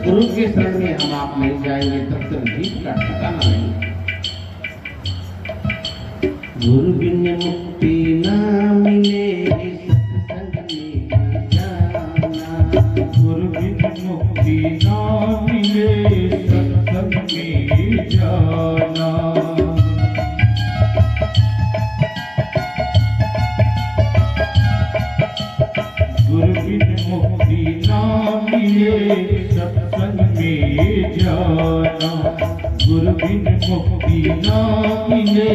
गुरु के शरण में हम आप नहीं जाएंगे तब तक जीत का ठिकाना नहीं। गुरु बिन मुक्ति ना मिले सत्संग में जाना, गुरु बिन मुक्ति ना मिले सत्संग में जाना। गुरु बिन मुक्ति ना मिले सत्संग में जाना, गुरु बिन मुक्ति ना मिले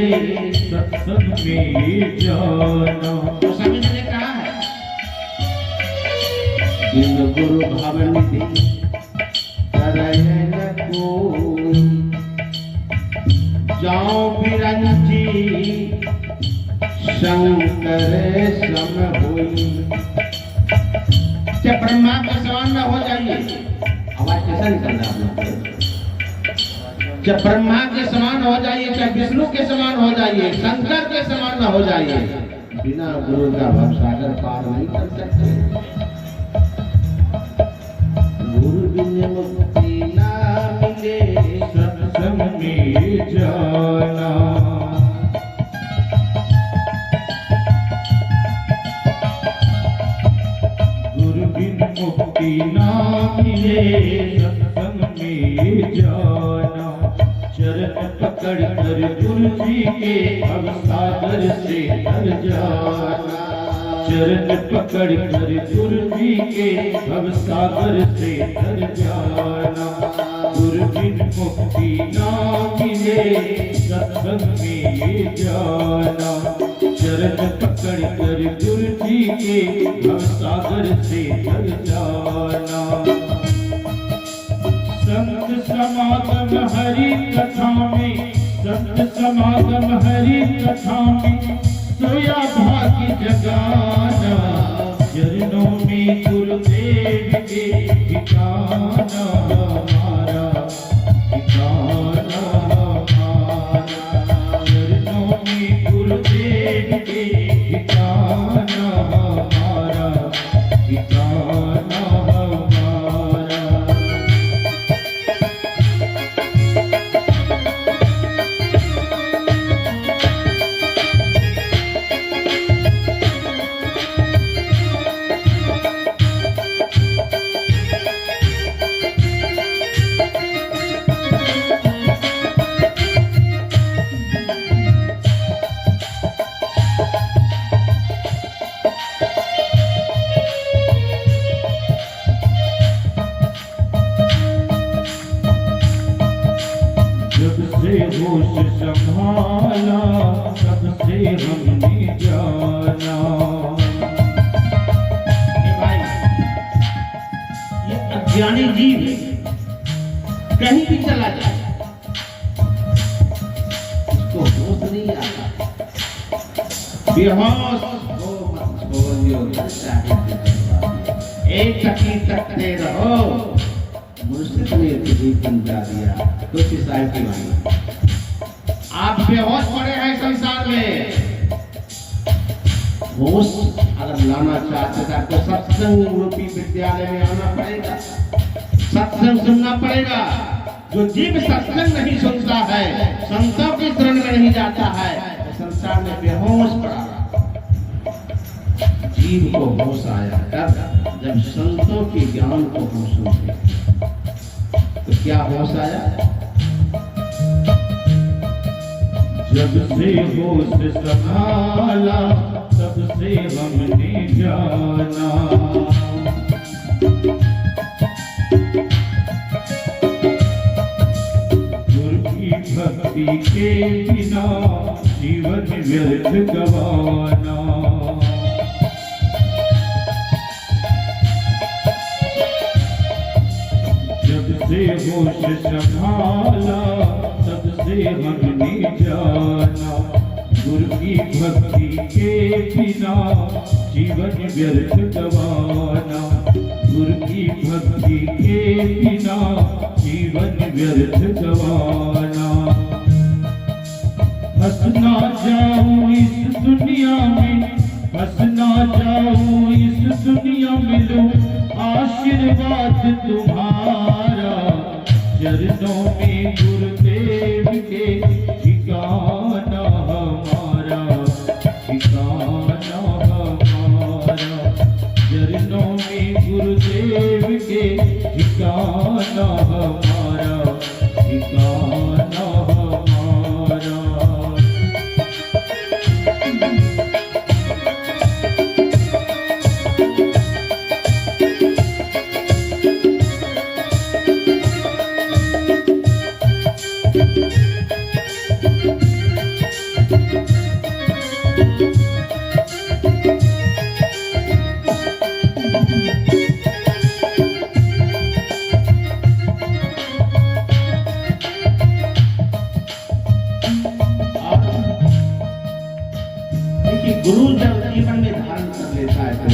सत्संग में जाना। तो सभी ने कहा है जिन गुरु भवनिधि करय न कोई, जाओ बिरंची शंकर सम होई। चाहे ब्रह्मा के समान न हो जाइए, आवाज कैसा निकल रहा है? चाहे ब्रह्मा के समान हो जाइए, चाहे विष्णु के समान हो जाइए, शंकर के समान न हो जाइए, बिना गुरु का भवसागर पार नहीं कर सकते। गुरु बिन मुक्ति ना मिले सत्संग में जाना, गुरु बिन मुक्ति ना मिले सत्संग में जाना। चरण पकड़ कर गुरु जी के भवसागर से तर जाना, चरण पकड़ कर गुरु जी के भवसागर से तर जाना। गुरु बिन मुक्ति ना मिले सत्संग में जाना, चरण पकड़ कर गुरु जी के भवसागर से तर जाना। संत समागम हरि कथा में, संत समागम हरि कथा में, सोया भाग्य जगाना। चरणों में गुरुदेव के ठिकाना हमारा, ठिकाना हमारा। चरणों में गुरुदेव के ठिकाना हमारा, ठिकाना हमारा। होश संभाला सबसे हमने जाना। भाई ये अज्ञानी जीव कहीं भी चला जाए, होश नहीं आता, बेहोश हो मत छोड़ियो एक टकी तकते रहो, मुर्शिद ने तुझे समझा दिया। तुलसी साहिब की वाणी, आप बेहोश पड़े हैं संसार में, होश अगर लाना चाहते हैं तो सत्संग रूपी विद्यालय में आना पड़ेगा, सत्संग सुनना पड़ेगा। जो जीव सत्संग नहीं सुनता है, संतों की शरण में नहीं जाता है, तो संसार में बेहोश पड़ा। जीव को होश आया तब जब संतों के ज्ञान को हम सुनते। तो क्या होश आया? जब से होश संभाला तब से हमने जाना, गुरु की भक्ति के बिना जीवन व्यर्थ गवाना। जब से होश संभाला तब से हमने जाना, गुरु की भक्ति के बिना जीवन व्यर्थ गवाना, गुरु की भक्ति के बिना जीवन व्यर्थ गवाना। हंसना जाऊं इस दुनिया में, हंसना जाऊं इस दुनिया में, लो आशीर्वाद तुम्हारा, चरणों में गुरुदेव के ठिकाना हमारा, ठिकाना हमारा, चरणों में गुरुदेव के ठिकाना हमारा, ठिकाना हमारा। गुरु जब जीवन में धारण कर लेता है तो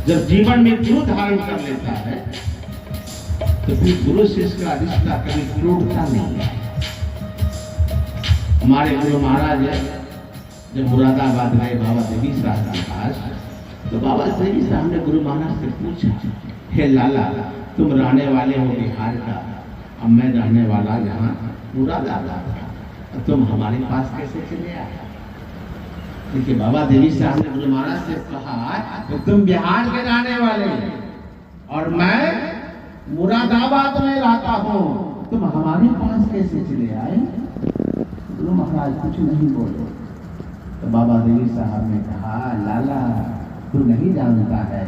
जब जीवन में गुरु धारण कर लेता है तो फिर गुरु से इसका रिश्ता कभी टूटता नहीं है। हमारे गुरु महाराज जब मुरादाबाद गए बाबा देवी साहब के पास, तो बाबा देवी साहब ने गुरु महाराज से पूछा, हे लाला तुम रहने वाले हो बिहार का, अब मैं रहने वाला यहाँ मुरादाबाद का, तुम हमारे पास कैसे चले आए? देखिए बाबा देवी साहब ने गुरु महाराज से कहा तो तुम बिहार के रहने वाले और मैं मुरादाबाद में रहता हूँ, तुम हमारे पास कैसे चले आए? गुरु महाराज कुछ नहीं बोले। तो बाबा देवी साहब ने कहा, लाला तू नहीं जानता है,